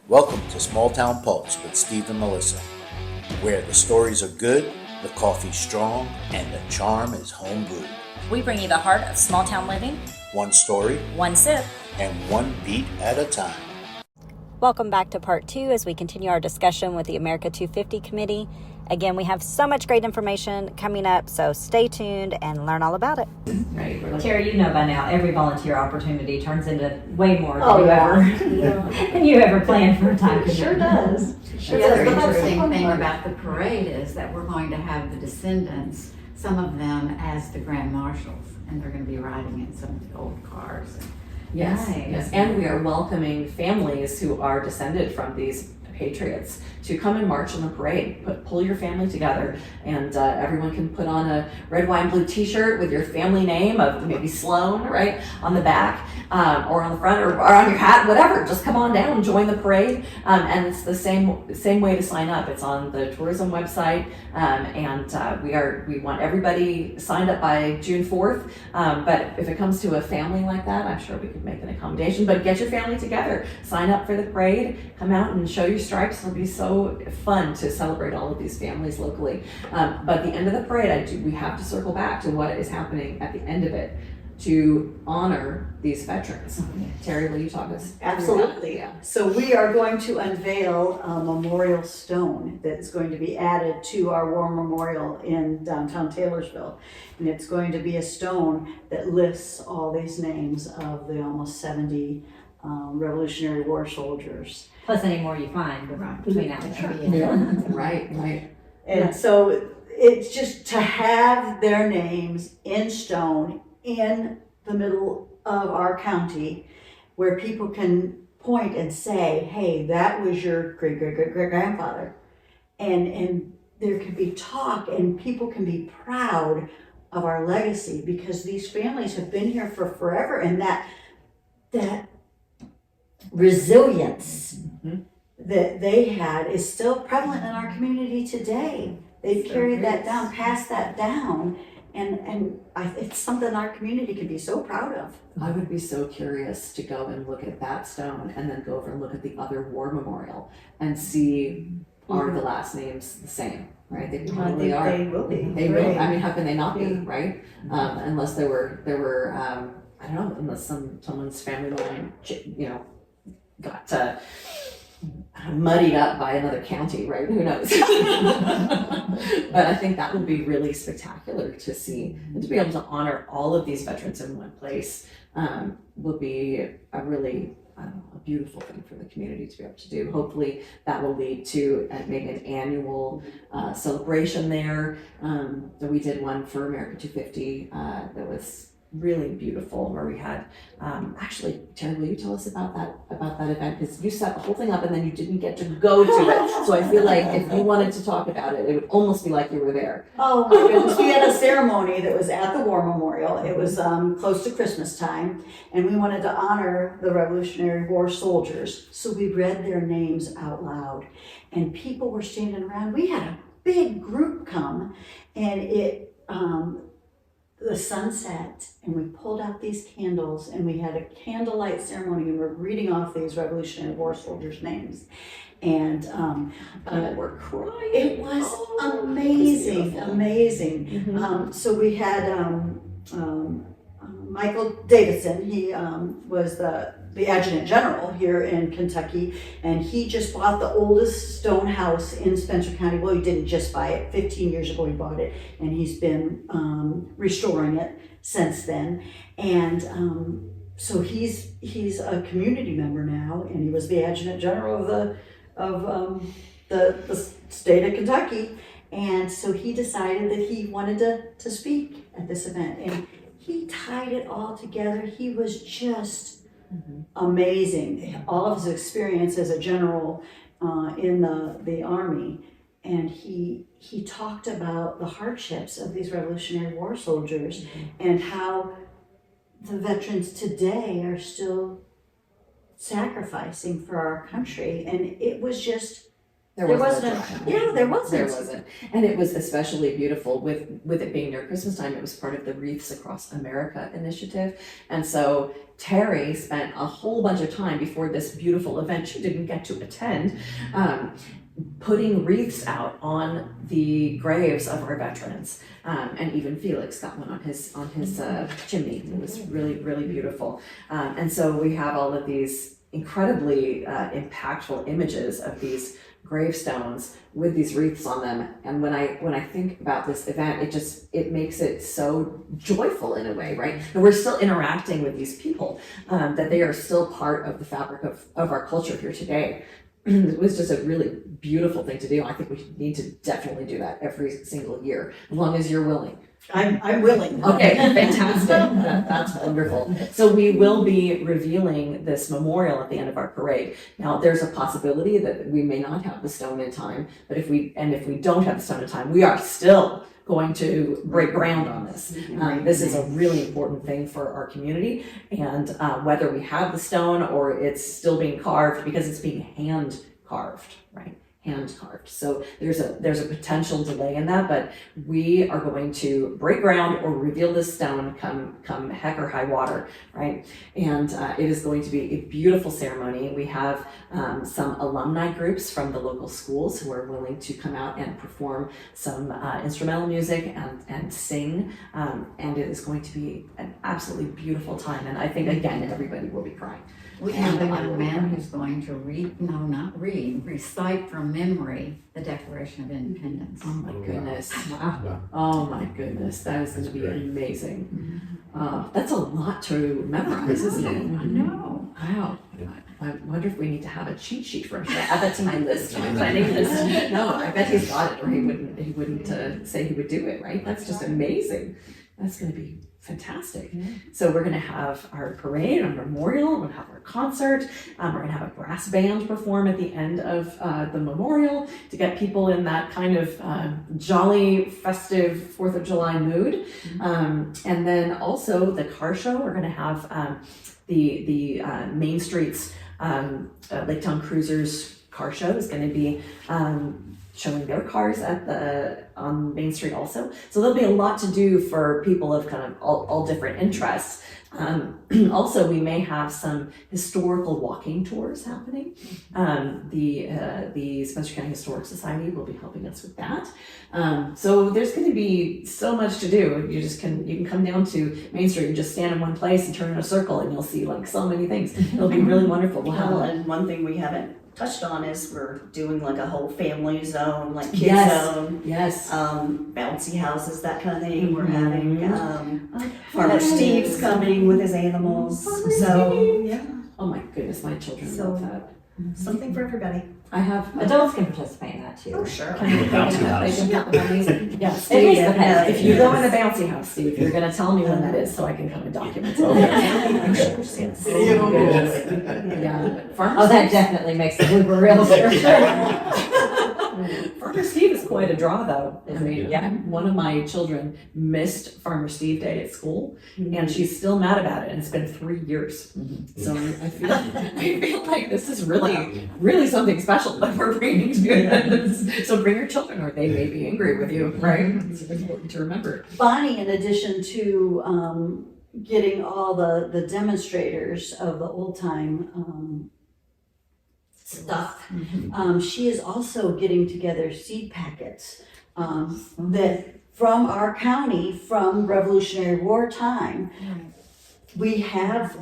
Welcome to Small Town Pulse with Steve and Melissa, where the stories are good, the coffee's strong, and the charm is home brewed. We bring you the heart of small town living, One story, one sip, and one beat at a time. Welcome back to part 2 as we continue our discussion with the America250 committee. Again, we have so much great information coming up, so stay tuned and learn all about it. Right. Terry, you know by now, every volunteer opportunity turns into way more than you ever planned for a time. It sure does. The other interesting thing about the parade is that we're going to have the descendants, some of them as the grand marshals, and they're going to be riding in some of the old cars. Yes, Nice. yes, and we are welcoming families who are descended from these patriots to come and march in the parade. Pull your family together, and everyone can put on a red, white, and blue T-shirt with your family name of maybe Sloan, right, on the back, or on the front, or on your hat, whatever. Just come on down and join the parade. And it's the same way to sign up. It's on the tourism website, and we want everybody signed up by June 4th. But if it comes to a family like that, I'm sure we could make an accommodation. But get your family together, sign up for the parade, come out and show your stripes. It'll be so fun to celebrate all of these families locally. But at the end of the parade, we have to circle back to what is happening at the end of it to honor these veterans. Terry, will you talk us? Absolutely. Yeah. So we are going to unveil a memorial stone that's going to be added to our war memorial in downtown Taylorsville. And it's going to be a stone that lists all these names of the almost 70 Revolutionary War soldiers. Plus any more you find between now and then. Yeah. Right. And so it's just to have their names in stone in the middle of our county where people can point and say, hey, that was your great-great-great-grandfather. And there can be talk and people can be proud of our legacy because these families have been here for forever, and that resilience that they had is still prevalent in our community today. They've carried that down, passed that down, and it's something our community can be so proud of. I would be so curious to go and look at that stone and then go over and look at the other war memorial and see are the last names the same, right? They probably are. They will be. They right. will. I mean, how can they not be, right? Unless there were I don't know, unless someone's family line, got muddied up by another county, right? Who knows? But I think that would be really spectacular to see, and to be able to honor all of these veterans in one place will be a really a beautiful thing for the community to be able to do. Hopefully that will lead to maybe an annual celebration there. We did one for America250 that was really beautiful, where we had actually, Terry, will you tell us about that event? Because you set the whole thing up and then you didn't get to go to it. So I feel like if you wanted to talk about it, it would almost be like you were there. Oh my goodness, we had a ceremony that was at the War Memorial. It was close to Christmas time, and we wanted to honor the Revolutionary War soldiers. So we read their names out loud, and people were standing around. We had a big group come, and the sun set, and we pulled out these candles, and we had a candlelight ceremony, and we're reading off these Revolutionary War soldiers' names. And We're crying. it was amazing. Mm-hmm. So we had Michael Davidson. He was the adjutant general here in Kentucky, and he just bought the oldest stone house in Spencer County. Well, he didn't just buy it. 15 years ago he bought it, and he's been restoring it since then. And so he's a community member now, and he was the adjutant general of the state of Kentucky. And so he decided that he wanted to speak at this event, and he tied it all together. He was just amazing. All of his experience as a general in the Army, and he talked about the hardships of these Revolutionary War soldiers and how the veterans today are still sacrificing for our country. And it was just There There wasn't. wasn't. Yeah, there wasn't. There wasn't. And it was especially beautiful with it being near Christmas time. It was part of the Wreaths Across America initiative. And so Terry spent a whole bunch of time before this beautiful event she didn't get to attend, putting wreaths out on the graves of our veterans. And even Felix got one on his chimney. It was really, really beautiful. And so we have all of these incredibly impactful images of these gravestones with these wreaths on them. And when I think about this event, it makes it so joyful in a way, right? And we're still interacting with these people, that they are still part of the fabric of our culture here today. It was just a really beautiful thing to do. I think we need to definitely do that every single year, as long as you're willing. I'm willing. Okay, fantastic. That's wonderful. So we will be revealing this memorial at the end of our parade. Now, there's a possibility that we may not have the stone in time, but if we don't have the stone in time, we are still going to break ground on this. This is a really important thing for our community, and whether we have the stone or it's still being carved, because it's being hand carved, right? Hand carved. So there's a potential delay in that, but we are going to break ground or reveal this stone come heck or high water, right? And it is going to be a beautiful ceremony. We have some alumni groups from the local schools who are willing to come out and perform some instrumental music and sing, and it is going to be an absolutely beautiful time. And I think, again, everybody will be crying. We have a young man who's going to recite from memory the Declaration of Independence. Oh my goodness. Wow. Oh my goodness. That is going to be amazing. That's a lot to memorize, isn't it? I know. Wow. I wonder if we need to have a cheat sheet for him. Should I add that to my list, my planning list? No, I bet he's got it, or he wouldn't say he would do it, right? That's just amazing. That's going to be fantastic. So we're going to have our parade, our memorial, we're going to have our concert, we're going to have a brass band perform at the end of the memorial to get people in that kind of jolly, festive 4th of July mood. And then also the car show, we're going to have the Main Street's Lake Town Cruisers car show is going to be showing their cars on Main Street also. So there'll be a lot to do for people of kind of all different interests. Also, we may have some historical walking tours happening. The Spencer County Historic Society will be helping us with that. So there's going to be so much to do. You can come down to Main Street and just stand in one place and turn in a circle, and you'll see like so many things. It'll be really wonderful. And one thing we haven't touched on is we're doing like a whole family zone, like kids zone. Yes. Bouncy houses, that kind of thing. We're having Farmer Steve's coming with his animals. So yeah. Oh my goodness, my children love that. Something for everybody. I have Adults can participate in that too. Oh sure. Bouncy house. Yeah, At Steve, least the pets. if you go in a bouncy house, Steve, you're going to tell me when that is so I can come and document it. Yes. Oh, goodness. Yeah. Oh, that definitely makes the blooper reel for sure. Farmer Steve is quite a draw, though. I mean, yeah, one of my children missed Farmer Steve Day at school, and she's still mad about it, and it's been 3 years. So I feel like this is really something special that we're bringing to you. So bring your children, or they may be angry with you, right? It's important to remember. Bonnie, in addition to getting all the demonstrators of the old time stuff, she is also getting together seed packets that from our county from Revolutionary War time. We have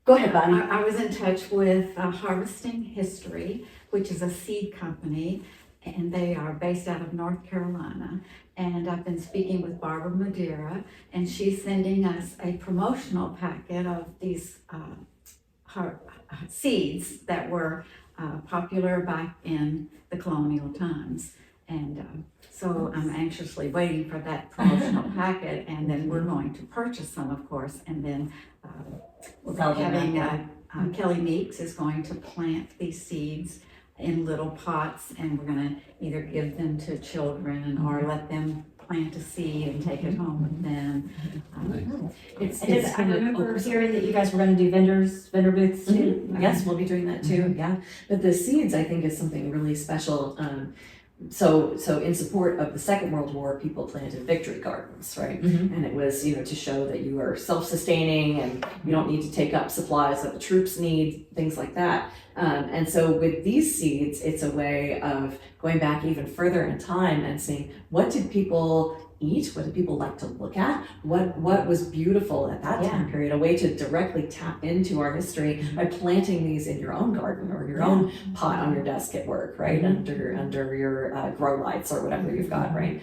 go ahead, Bonnie. I was in touch with Harvesting History, which is a seed company, and they are based out of North Carolina. And I've been speaking with Barbara Madeira, and she's sending us a promotional packet of these seeds that were popular back in the colonial times. And so I'm anxiously waiting for that promotional packet, and then we're going to purchase some, of course, and then we're having Kelly Meeks is going to plant these seeds in little pots, and we're going to either give them to children or let them plant a seed and take it home with them. I remember hearing that you guys were going to do vendor booths too. Yes, we'll be doing that too. Yeah, but the seeds I think is something really special. So in support of the Second World War, people planted victory gardens, right? And it was, to show that you are self-sustaining and you don't need to take up supplies that the troops need, things like that. And so with these seeds, it's a way of going back even further in time and seeing, what did people eat? What did people like to look at? What was beautiful at that time period? A way to directly tap into our history by planting these in your own garden or your own pot on your desk at work, right? Under your grow lights or whatever you've got, right?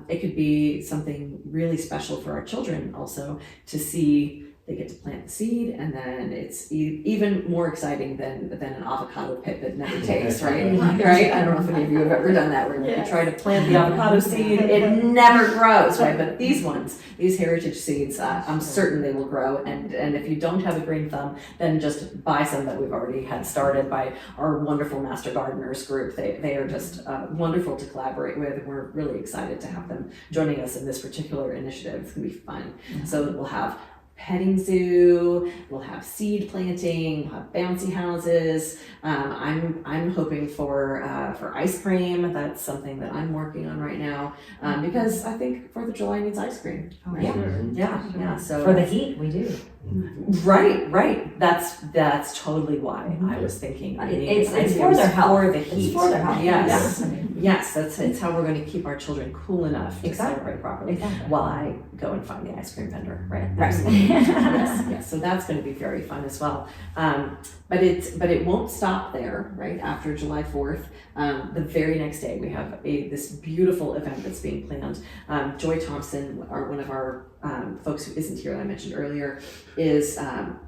It could be something really special for our children also to see. They get to plant the seed, and then it's even more exciting than an avocado pit that never takes, right? Right? I don't know if any of you have ever done that, where you try to plant the avocado seed, it never grows, right? But these ones, these heritage seeds, I'm certain they will grow. And if you don't have a green thumb, then just buy some that we've already had started by our wonderful Master Gardeners group. They are just wonderful to collaborate with. We're really excited to have them joining us in this particular initiative. It's gonna be fun. So we'll have petting zoo, we'll have seed planting, we'll have bouncy houses. I'm hoping for ice cream. That's something that I'm working on right now, because I think 4th of July needs ice cream. Right? Yeah. So For the heat, we do. Right. That's totally why I was thinking. It's for their health. For the heat. It's for their health. Yes, it's how we're going to keep our children cool enough to celebrate properly. Exactly. While I go and find the ice cream vendor, right? Yes. So that's going to be very fun as well. But it won't stop there, right? After July 4th, the very next day we have this beautiful event that's being planned. Joy Thompson, one of our folks who isn't here that I mentioned earlier,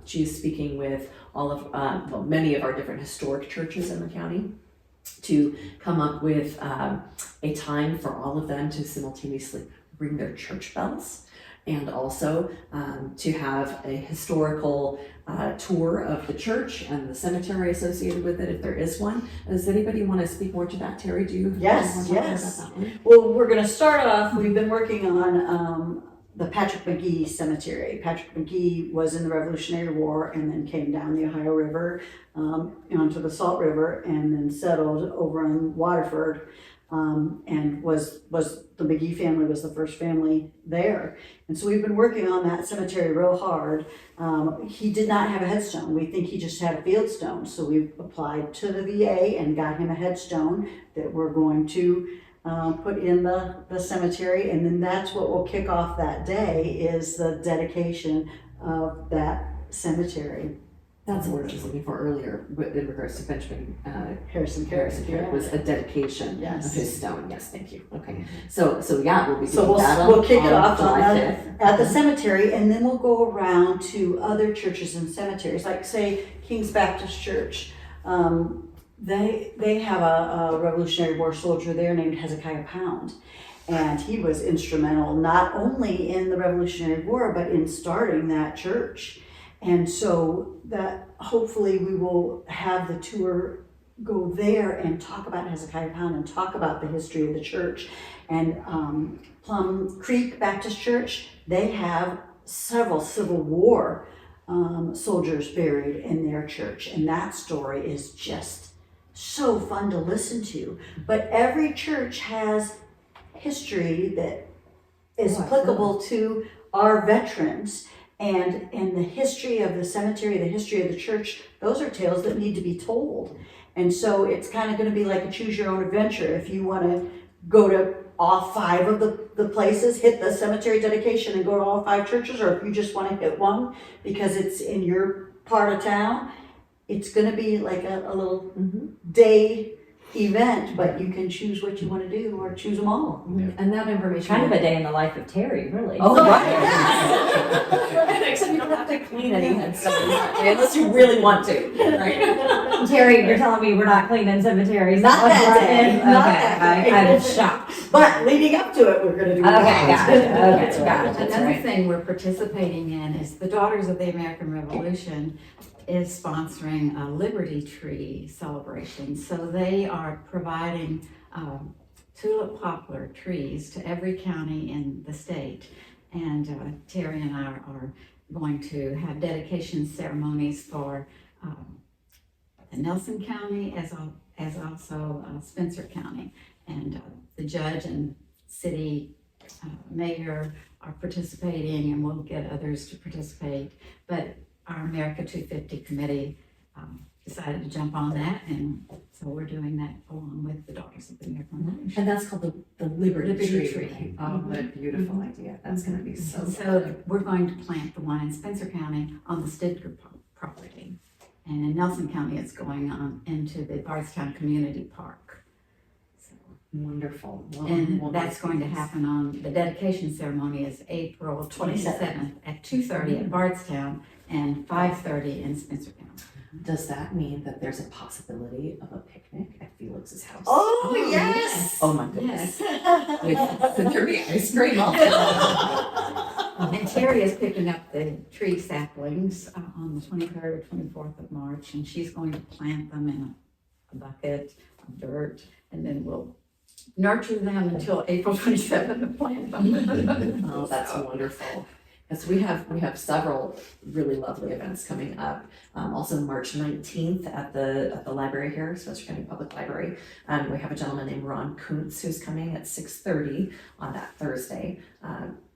she's speaking with many of our different historic churches in the county to come up with a time for all of them to simultaneously ring their church bells, and also to have a historical tour of the church and the cemetery associated with it, if there is one. Does anybody want to speak more to that? Terry, do you? Yes. About that one? Well, we're going to start off. We've been working on the Patrick McGee Cemetery. Patrick McGee was in the Revolutionary War and then came down the Ohio River onto the Salt River and then settled over in Waterford, and was the McGee family was the first family there. And so we've been working on that cemetery real hard. He did not have a headstone. We think he just had a fieldstone. So we applied to the VA and got him a headstone that we're going to put in the cemetery, and then that's what will kick off that day, is the dedication of that cemetery. That's the word I was looking for earlier, but in regards to Benjamin Harrison Carrick was a dedication of his stone. Yes, thank you. Okay, so we'll be doing So that. we'll kick it off July 5th. at the cemetery, and then we'll go around to other churches and cemeteries, like say King's Baptist Church. They have a Revolutionary War soldier there named Hezekiah Pound, and he was instrumental not only in the Revolutionary War but in starting that church. And so that hopefully we will have the tour go there and talk about Hezekiah Pound and talk about the history of the church. And Plum Creek Baptist Church, they have several Civil War soldiers buried in their church, and that story is just so fun to listen to. But every church has history that is applicable to our veterans, and the history of the cemetery, the history of the church, those are tales that need to be told. And so it's kind of going to be like a choose your own adventure. If you want to go to all 5 of the places, hit the cemetery dedication and go to all 5 churches, or if you just want to hit one because it's in your part of town, it's going to be like a little day event, but you can choose what you want to do or choose them all. And that information, Kind of a day in the life of Terry, really. Oh, right. Except you don't have to clean any and stuff unless you really want to, right? Terry, you're telling me we're not cleaning cemeteries? Not that day. Not that day. I'm shocked. But leading up to it, we're going to do that. Okay, gotcha. Another thing we're participating in is the Daughters of the American Revolution is sponsoring a Liberty Tree celebration. So they are providing tulip poplar trees to every county in the state. And Terry and I are going to have dedication ceremonies for the Nelson County as also Spencer County. And the judge and city mayor are participating, and we'll get others to participate. But our America 250 committee decided to jump on that, and so we're doing that along with the Daughters of the American Revolution. And that's called the Liberty Liberty Tree. Tree. Oh, what a beautiful idea. That's going to be so So we're going to plant the one in Spencer County on the Stidger property. And in Nelson County, it's going on into the Bardstown Community Park. So, wonderful. Well, and that's going to happen on, the dedication ceremony is April 27th at 2:30 at Bardstown and 5:30 in Spencer County. Does that mean that there's a possibility of a picnic at Felix's house? Oh, yes. Oh my goodness. Yes. Could there be ice cream all And Terry is picking up the tree saplings on the 23rd or 24th of March, and she's going to plant them in a bucket of dirt, and then we'll nurture them until April 27th and plant them. Oh, that's wonderful. Yes, we have several really lovely events coming up. Also March 19th at the library here, Spencer County Public Library. We have a gentleman named Ron Kuntz who's coming at 6:30 on that Thursday,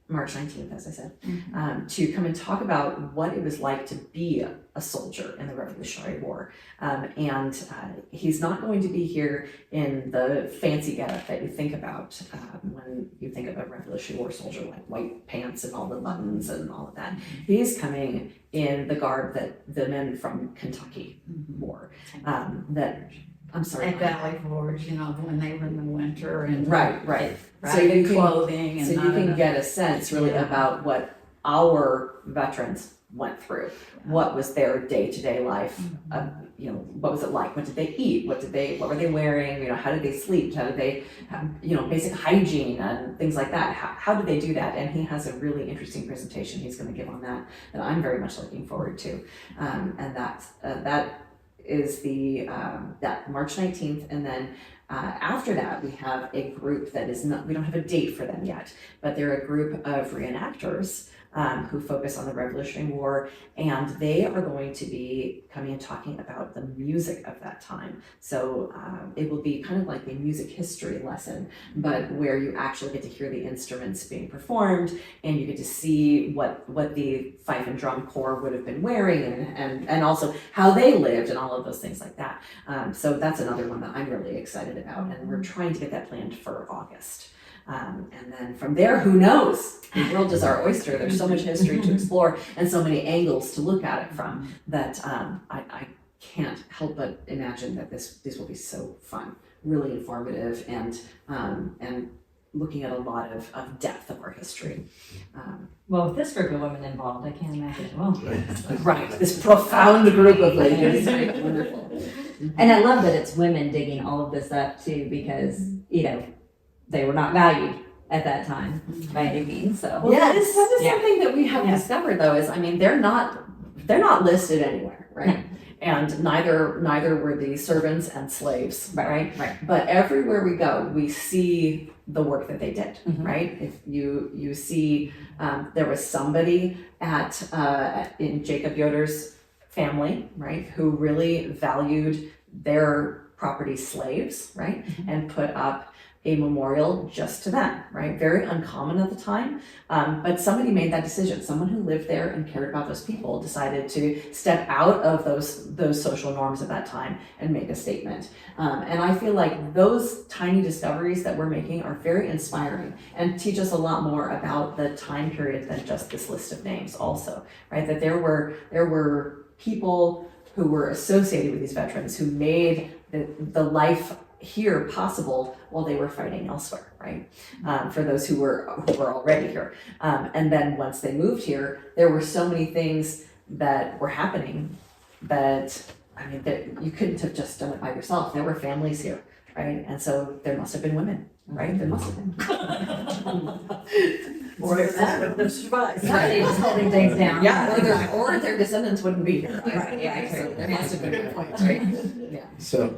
March 19th, as I said, to come and talk about what it was like to be a soldier in the Revolutionary War. And he's not going to be here in the fancy getup that you think about when you think of a Revolutionary War soldier, like white pants and all the buttons and all of that. He's coming in the garb that the men from Kentucky wore. I'm sorry. At Valley Forge, when they were in the winter and Right. ragged clothing, and so you can get a sense really about what our veterans went through. What was their day-to-day life? What was it like? What did they eat? What were they wearing? How did they sleep? How did they have, basic hygiene and things like that? How did they do that? And he has a really interesting presentation he's going to give on that I'm very much looking forward to. And that is that March 19th, and then after that we have a group that is not, we don't have a date for them yet, but they're a group of reenactors who focus on the Revolutionary War, and they are going to be coming and talking about the music of that time. So it will be kind of like a music history lesson, but where you actually get to hear the instruments being performed, and you get to see what the fife and drum corps would have been wearing, and also how they lived and all of those things like that. So that's another one that I'm really excited about, and we're trying to get that planned for August. And then from there, who knows? The world is our oyster. There's so much history to explore and so many angles to look at it from that I can't help but imagine that this will be so fun, really informative, and looking at a lot of depth of our history. Well, with this group of women involved, I can't imagine. Well, Right, this profound group of ladies. Right, wonderful. and I love that it's women digging all of this up too, because they were not valued at that time by any means. So Well, that is something that we have discovered, though, is they're not listed anywhere, right? And neither were the servants and slaves, right? But everywhere we go, we see the work that they did, right? If you see, there was somebody in Jacob Yoder's family, right, who really valued their property slaves, right, and put up a memorial just to them, right? Very uncommon at the time, but somebody made that decision. Someone who lived there and cared about those people decided to step out of those social norms of that time and make a statement. And I feel like those tiny discoveries that we're making are very inspiring and teach us a lot more about the time period than just this list of names also, right? That there were people who were associated with these veterans who made the life here possible while they were fighting elsewhere, right? For those who were already here. And then once they moved here, there were so many things that were happening that you couldn't have just done it by yourself. There were families here, right? And so there must have been women, right? There must have been. Or that would have survived. somebody was holding things down. Yeah, or their descendants wouldn't be here. Right. So there must have been a point, right? Yeah. So,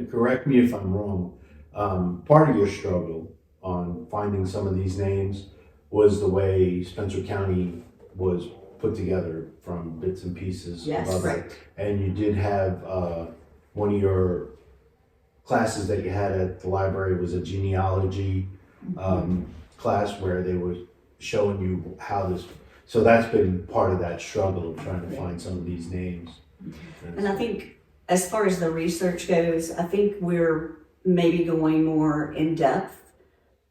correct me if I'm wrong, part of your struggle on finding some of these names was the way Spencer County was put together from bits and pieces Yes, of right. it. And you did have one of your classes that you had at the library was a genealogy class where they were showing you how this, so that's been part of that struggle of trying to find some of these names. And I think as far as the research goes, I think we're maybe going more in depth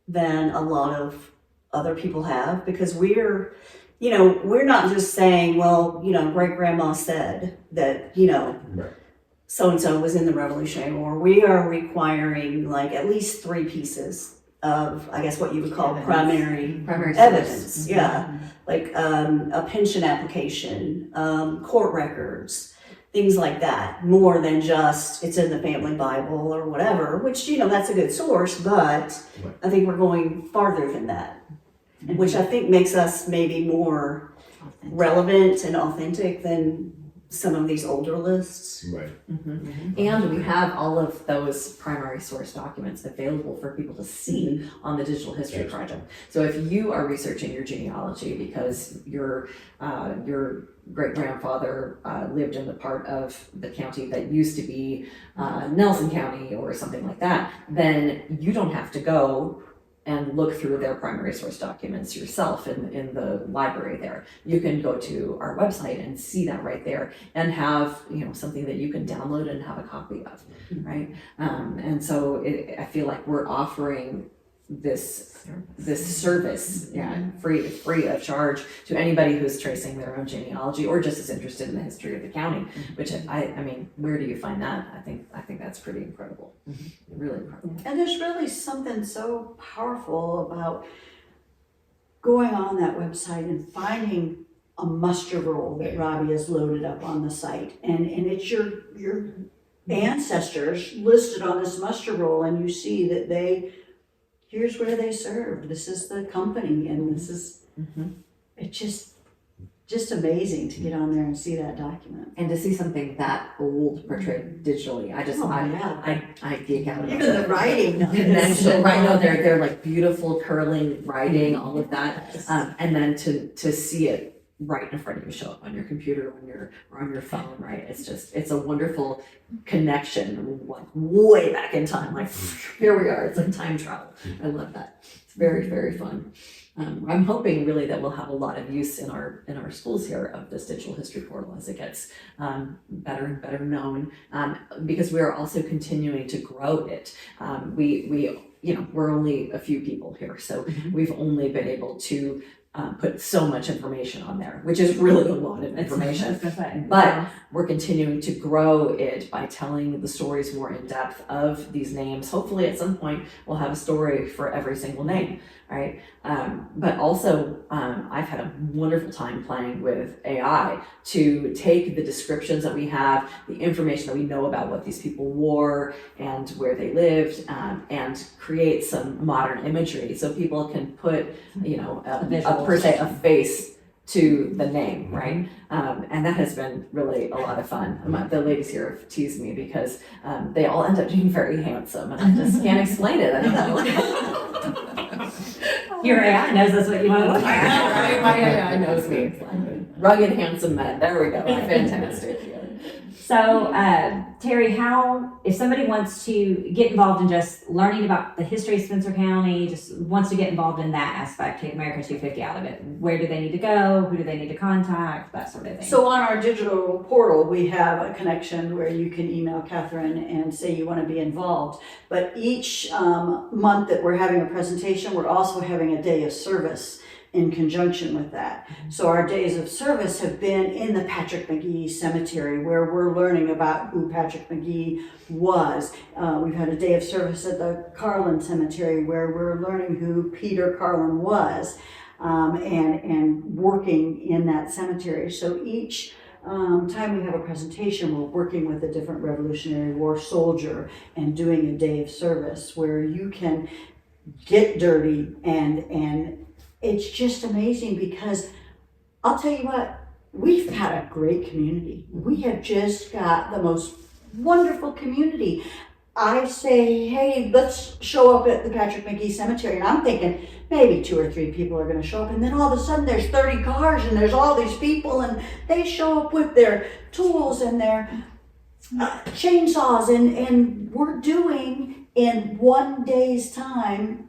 than a lot of other people have, because we're not just saying, well, great grandma said that, Right. so-and-so was in the Revolutionary War. We are requiring like at least 3 pieces of, I guess, what you would call primary evidence. source. Yeah. Like a pension application, court records, things like that, more than just it's in the family Bible or whatever, which, that's a good source, but Right. I think we're going farther than that, which I think makes us maybe more relevant and authentic than some of these older lists. Right. And we have all of those primary source documents available for people to see on the Digital History Project. So if you are researching your genealogy because your great grandfather lived in the part of the county that used to be Nelson County or something like that, then you don't have to go and look through their primary source documents yourself in the library there. You can go to our website and see that right there and have, something that you can download and have a copy of, right? And so I feel like we're offering this service, free of charge to anybody who's tracing their own genealogy or just is interested in the history of the county, which I mean, where do you find that? I think that's pretty incredible. Really incredible. And there's really something so powerful about going on that website and finding a muster roll that Robbie has loaded up on the site, and it's your ancestors listed on this muster roll, and you see that here's where they served. This is the company, and this is it's just amazing to get on there and see that document. And to see something that old portrayed digitally, I geek out. Even the writing. Convention, right? No, they're like beautiful curling writing, all of that, and then to see it right in front of you, show up on your computer or on your phone, right? It's a wonderful connection, like way back in time. Like here we are. It's like time travel. I love that. It's very, very fun. I'm hoping really that we'll have a lot of use in our schools here of this digital history portal as it gets better and better known, because we are also continuing to grow it. We're only a few people here, so we've only been able to put so much information on there, which is really a lot of information. But we're continuing to grow it by telling the stories more in depth of these names. Hopefully at some point we'll have a story for every single name, right? But also I've had a wonderful time playing with AI to take the descriptions that we have, the information that we know about what these people wore and where they lived, and create some modern imagery so people can put, a face to the name, right? And that has been really a lot of fun. The ladies here have teased me because they all end up being very handsome, and I just can't explain it. I don't know. Your AI knows that's what you want to look like. Right? My AI knows me. Rugged, handsome men. There we go. Fantastic. So, Terry, if somebody wants to get involved in just learning about the history of Spencer County, just wants to get involved in that aspect, take America250 out of it, where do they need to go? Who do they need to contact? That sort of thing. So on our digital portal, we have a connection where you can email Catherine and say you want to be involved. But each month that we're having a presentation, we're also having a day of service in conjunction with that. So our days of service have been in the Patrick McGee Cemetery, where we're learning about who Patrick McGee was. We've had a day of service at the Carlin Cemetery, where we're learning who Peter Carlin was, and working in that cemetery. So each time we have a presentation, we're working with a different Revolutionary War soldier and doing a day of service where you can get dirty, and it's just amazing, because I'll tell you what, we've got a great community. We have just got the most wonderful community. I say, hey, let's show up at the Patrick McGee Cemetery. And I'm thinking maybe 2 or 3 people are going to show up. And then all of a sudden there's 30 cars and there's all these people and they show up with their tools and their chainsaws. And we're doing in one day's time,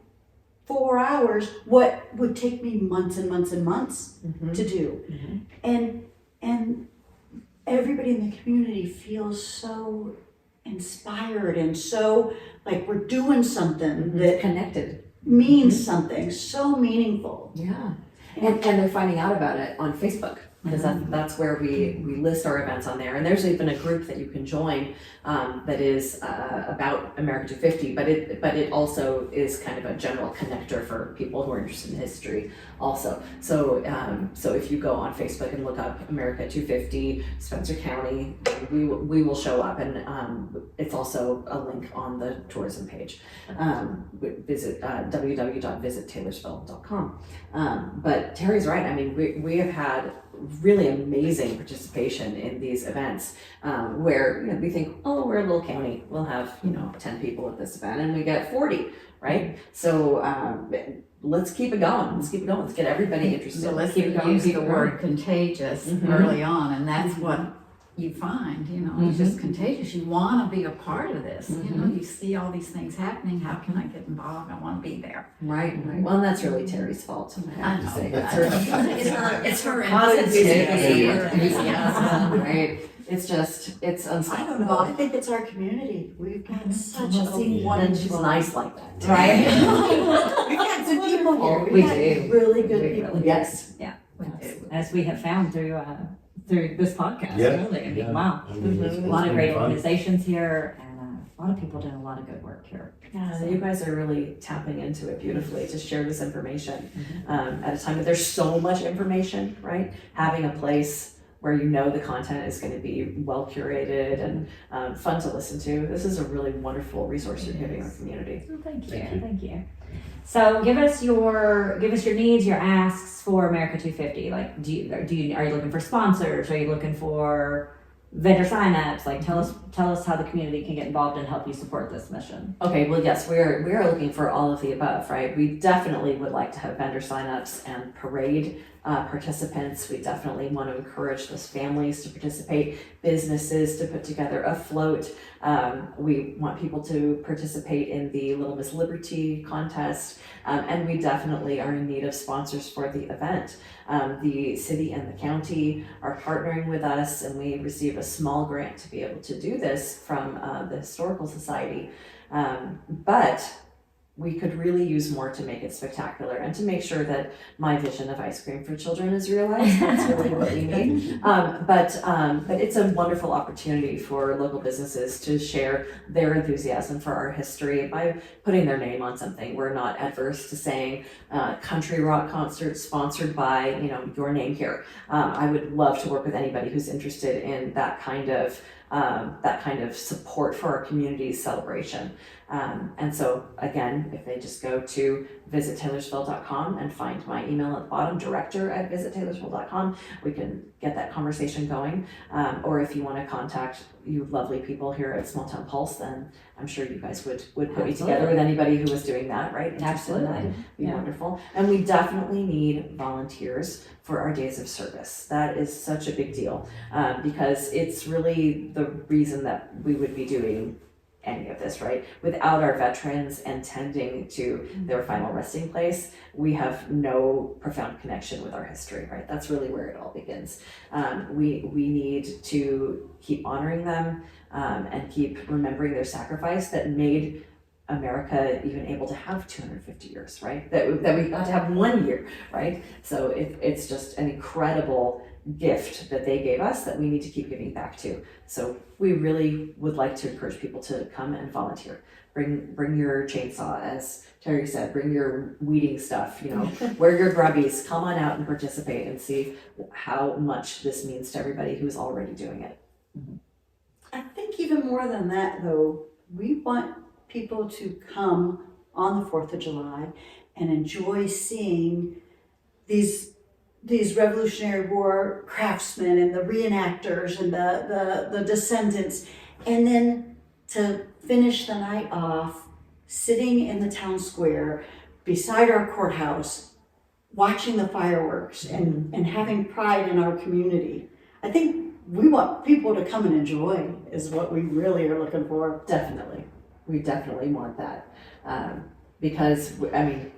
4 hours, what would take me months and months and months to do. And everybody in the community feels so inspired and so like we're doing something that Connected. means something so meaningful. Yeah. And they're finding out about it on Facebook, because that's where we list our events on there. And there's even a group that you can join that is about America 250, but it also is kind of a general connector for people who are interested in history also. So if you go on Facebook and look up America 250 Spencer County, we will show up, and it's also a link on the tourism page. Visit www.visittaylorsville.com. But Terry's right. I mean, we have had really amazing participation in these events where we think, oh, we're a little county, we'll have 10 people at this event, and we get 40, right? So let's keep it going. Let's get everybody interested. So let's keep it going. use Keep the it word going. contagious early on, and that's what you find, it's just contagious. You want to be a part of this. You see all these things happening. How can I get involved? I want to be there. Right. Well, and that's really Terry's fault. I have to say. It's her Positivity, enthusiasm. right? It's I unstoppable. don't know. I think it's our community. We've got such a And wonderful. she's nice like that, Right? We've got good people here. We We've got do. really good We people. really do. Yes. As we have found through this podcast, Yeah, really. I mean, yeah. wow. I mean, A lot of it's great been fun. organizations here, and a lot of people doing a lot of good work here. Yeah, you guys are really tapping into it beautifully to share this information at a time that there's so much information, right? Having a place where the content is going to be well curated and fun to listen to. This is a really wonderful resource you're giving our community. Well, thank you. So give us your needs, your asks for America 250. Like, are you looking for sponsors? Are you looking for vendor signups? Like, tell us how the community can get involved and help you support this mission. Okay, well, yes, we are looking for all of the above, right? We definitely would like to have vendor signups and parade participants. We definitely want to encourage those families to participate, businesses to put together a float. We want people to participate in the Little Miss Liberty contest, and we definitely are in need of sponsors for the event. The city and the county are partnering with us, and we receive a small grant to be able to do this from the Historical Society. But we could really use more to make it spectacular and to make sure that my vision of ice cream for children is realized. That's really what we need. But it's a wonderful opportunity for local businesses to share their enthusiasm for our history by putting their name on something. We're not adverse to saying country rock concert sponsored by your name here. I would love to work with anybody who's interested in that kind of support for our community's celebration. And so again, if they just go to visittaylorsville.com and find my email at the bottom, director@visittaylorsville.com, we can get that conversation going. Or if you want to contact you lovely people here at Small Town Pulse, then I'm sure you guys would put me together with anybody who was doing that, right? Interested in that. Absolutely. Be wonderful. And we definitely need volunteers for our days of service. That is such a big deal because it's really the reason that we would be doing any of this, right? Without our veterans and tending to their final resting place, we have no profound connection with our history, right? That's really where it all begins. We need to keep honoring them and keep remembering their sacrifice that made America even able to have 250 years, right? That we got to have 1 year, right? So it's just an incredible gift that they gave us that we need to keep giving back to. So we really would like to encourage people to come and volunteer. Bring your chainsaw, as Terry said, bring your weeding stuff, wear your grubbies, come on out and participate and see how much this means to everybody who's already doing it. I think even more than that, though, we want people to come on the 4th of July and enjoy seeing these Revolutionary War craftsmen and the reenactors and the descendants, and then to finish the night off sitting in the town square beside our courthouse, watching the fireworks and having pride in our community. I think we want people to come and enjoy is what we really are looking for. Definitely. We definitely want that. Because, I mean,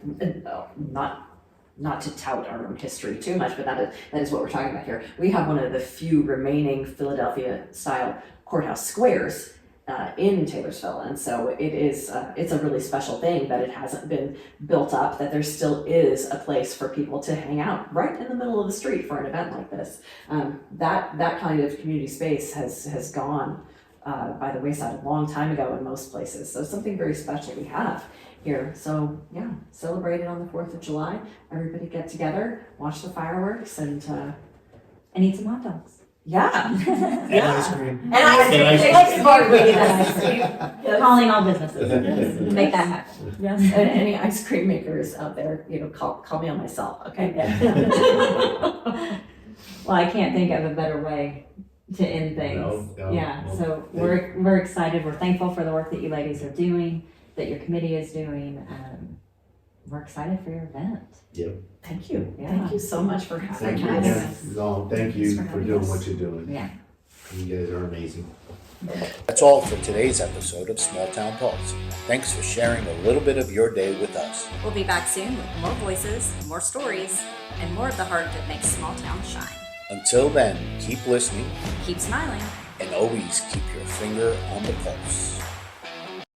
not to tout our own history too much, but that is what we're talking about here. We have one of the few remaining Philadelphia-style courthouse squares in Taylorsville, and so it's a really special thing that it hasn't been built up, that there still is a place for people to hang out right in the middle of the street for an event like this. That kind of community space has gone by the wayside a long time ago in most places, so something very special we have here. So yeah, celebrate it on the 4th of July. Everybody get together, watch the fireworks, and eat some hot dogs. Yeah. And ice cream. And ice cream. And Next part, we need ice cream. Calling all businesses. Make that happen. Yes. And any ice cream makers out there, call me on my cell, okay? Well, I can't think of a better way to end things. No. So we're excited. We're thankful for the work that you ladies are doing, that your committee is doing. We're excited for your event. Yep. Thank you. Yeah. Thank you so much for Thank having you us. again. No, thank you Thanks for for having doing us. what you're doing. Yeah. You guys are amazing. That's all for today's episode of Small Town Pulse. Thanks for sharing a little bit of your day with us. We'll be back soon with more voices, more stories, and more of the heart that makes small towns shine. Until then, keep listening Keep smiling. and always keep your finger on the pulse.